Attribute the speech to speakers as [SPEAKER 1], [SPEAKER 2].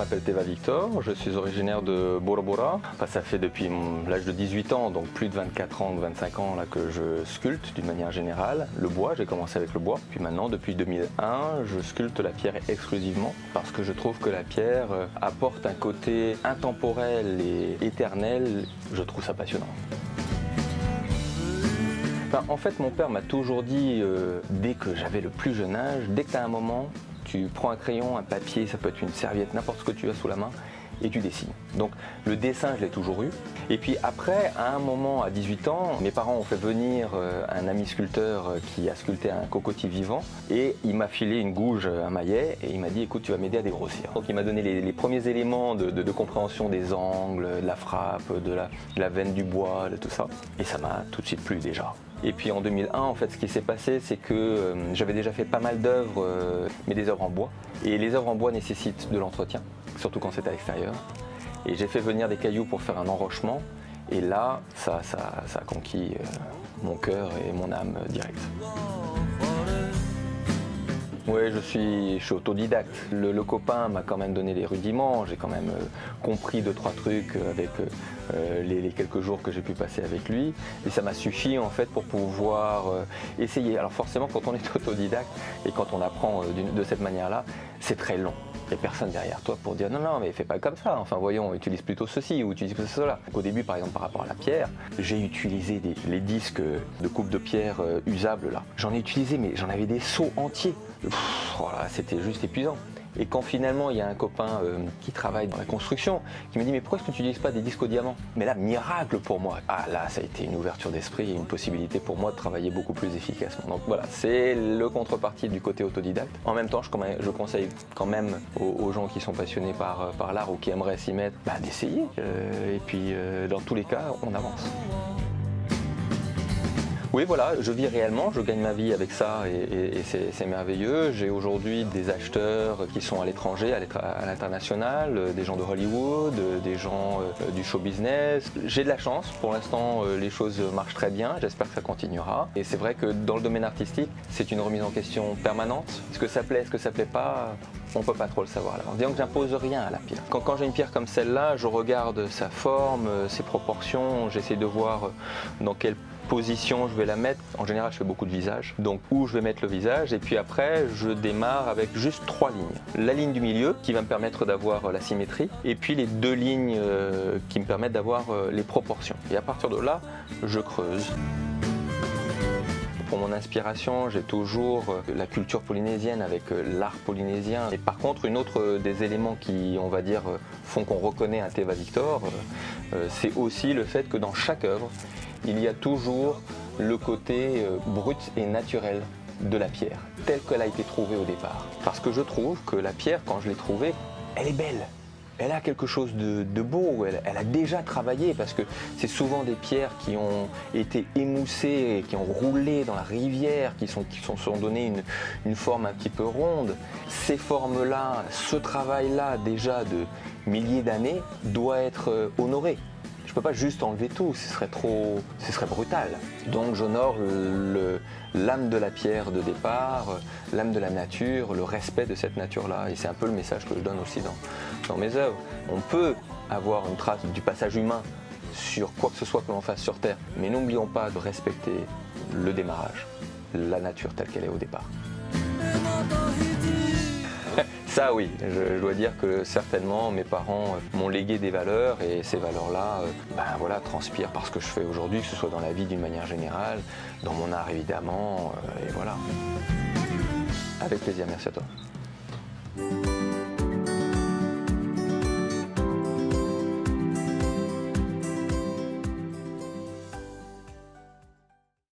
[SPEAKER 1] m'appelle Teva Victor, je suis originaire de Bora Bora. Enfin, ça fait depuis l'âge de 18 ans, donc plus de 24 ans, 25 ans là, que je sculpte d'une manière générale. Le bois, j'ai commencé avec le bois. Puis maintenant, depuis 2001, je sculpte la pierre exclusivement parce que je trouve que la pierre apporte un côté intemporel et éternel. Je trouve ça passionnant. En fait, mon père m'a toujours dit, dès que j'avais le plus jeune âge, dès que tu as un moment, tu prends un crayon, un papier, ça peut être une serviette, n'importe ce que tu as sous la main, et tu dessines. Donc le dessin, je l'ai toujours eu. Et puis après, à un moment, à 18 ans, mes parents ont fait venir un ami sculpteur qui a sculpté un cocotier vivant, et il m'a filé une gouge, un maillet, et il m'a dit, écoute, tu vas m'aider à dégrossir. Donc il m'a donné les premiers éléments de compréhension des angles, de la frappe, de la veine du bois, de tout ça. Et ça m'a tout de suite plu déjà. Et puis en 2001, en fait, ce qui s'est passé, c'est que j'avais déjà fait pas mal d'œuvres, mais des œuvres en bois. Et les œuvres en bois nécessitent de l'entretien, surtout quand c'est à l'extérieur. Et j'ai fait venir des cailloux pour faire un enrochement. Et là, ça a conquis mon cœur et mon âme direct. Oui, je suis autodidacte. Le copain m'a quand même donné les rudiments, j'ai quand même compris 2-3 trucs avec les quelques jours que j'ai pu passer avec lui. Et ça m'a suffi en fait pour pouvoir essayer. Alors forcément, quand on est autodidacte et quand on apprend de cette manière-là, c'est très long. Il n'y a personne derrière toi pour dire non, non, mais fais pas comme ça. Enfin, voyons, utilise plutôt ceci ou utilise plutôt cela. Donc, au début, par exemple, par rapport à la pierre, j'ai utilisé les disques de coupe de pierre usables là. J'en ai utilisé, mais j'en avais des seaux entiers. Voilà, c'était juste épuisant. Et quand finalement il y a un copain qui travaille dans la construction qui me dit mais pourquoi est-ce que tu n'utilises pas des disques au diamant? Mais là, miracle pour moi. Ah là, ça a été une ouverture d'esprit et une possibilité pour moi de travailler beaucoup plus efficacement. Donc voilà, c'est le contrepartie du côté autodidacte. En même temps, je conseille quand même aux gens qui sont passionnés par l'art ou qui aimeraient s'y mettre, d'essayer. Et puis dans tous les cas, on avance. Oui, voilà, je vis réellement, je gagne ma vie avec ça et c'est merveilleux. J'ai aujourd'hui des acheteurs qui sont à l'étranger, à l'international, des gens de Hollywood, des gens du show business. J'ai de la chance, pour l'instant les choses marchent très bien, j'espère que ça continuera. Et c'est vrai que dans le domaine artistique, c'est une remise en question permanente. Est-ce que ça plaît, est-ce que ça plaît pas? On ne peut pas trop le savoir. Disons que j'impose rien à la pierre. Quand j'ai une pierre comme celle-là, je regarde sa forme, ses proportions, j'essaie de voir dans quelle position je vais la mettre. En général, je fais beaucoup de visages. Donc, où je vais mettre le visage. Et puis après, je démarre avec juste 3 lignes. La ligne du milieu, qui va me permettre d'avoir la symétrie. Et puis les 2 lignes qui me permettent d'avoir les proportions. Et à partir de là, je creuse. Pour mon inspiration, j'ai toujours la culture polynésienne avec l'art polynésien. Et par contre, une autre des éléments qui, on va dire, font qu'on reconnaît un Teva Victor, c'est aussi le fait que dans chaque œuvre, il y a toujours le côté brut et naturel de la pierre, telle qu'elle a été trouvée au départ. Parce que je trouve que la pierre, quand je l'ai trouvée, elle est belle. Elle a quelque chose de beau, elle a déjà travaillé parce que c'est souvent des pierres qui ont été émoussées, qui ont roulé dans la rivière, qui sont données une forme un petit peu ronde. Ces formes-là, ce travail-là déjà de milliers d'années doit être honoré. Je ne peux pas juste enlever tout, ce serait brutal. Donc j'honore l'âme de la pierre de départ, l'âme de la nature, le respect de cette nature-là. Et c'est un peu le message que je donne aussi dans mes œuvres. On peut avoir une trace du passage humain sur quoi que ce soit que l'on fasse sur Terre, mais n'oublions pas de respecter le démarrage, la nature telle qu'elle est au départ. Ça oui, je dois dire que certainement mes parents m'ont légué des valeurs et ces valeurs-là transpirent par ce que je fais aujourd'hui, que ce soit dans la vie d'une manière générale, dans mon art évidemment, et voilà. Avec plaisir, merci à toi.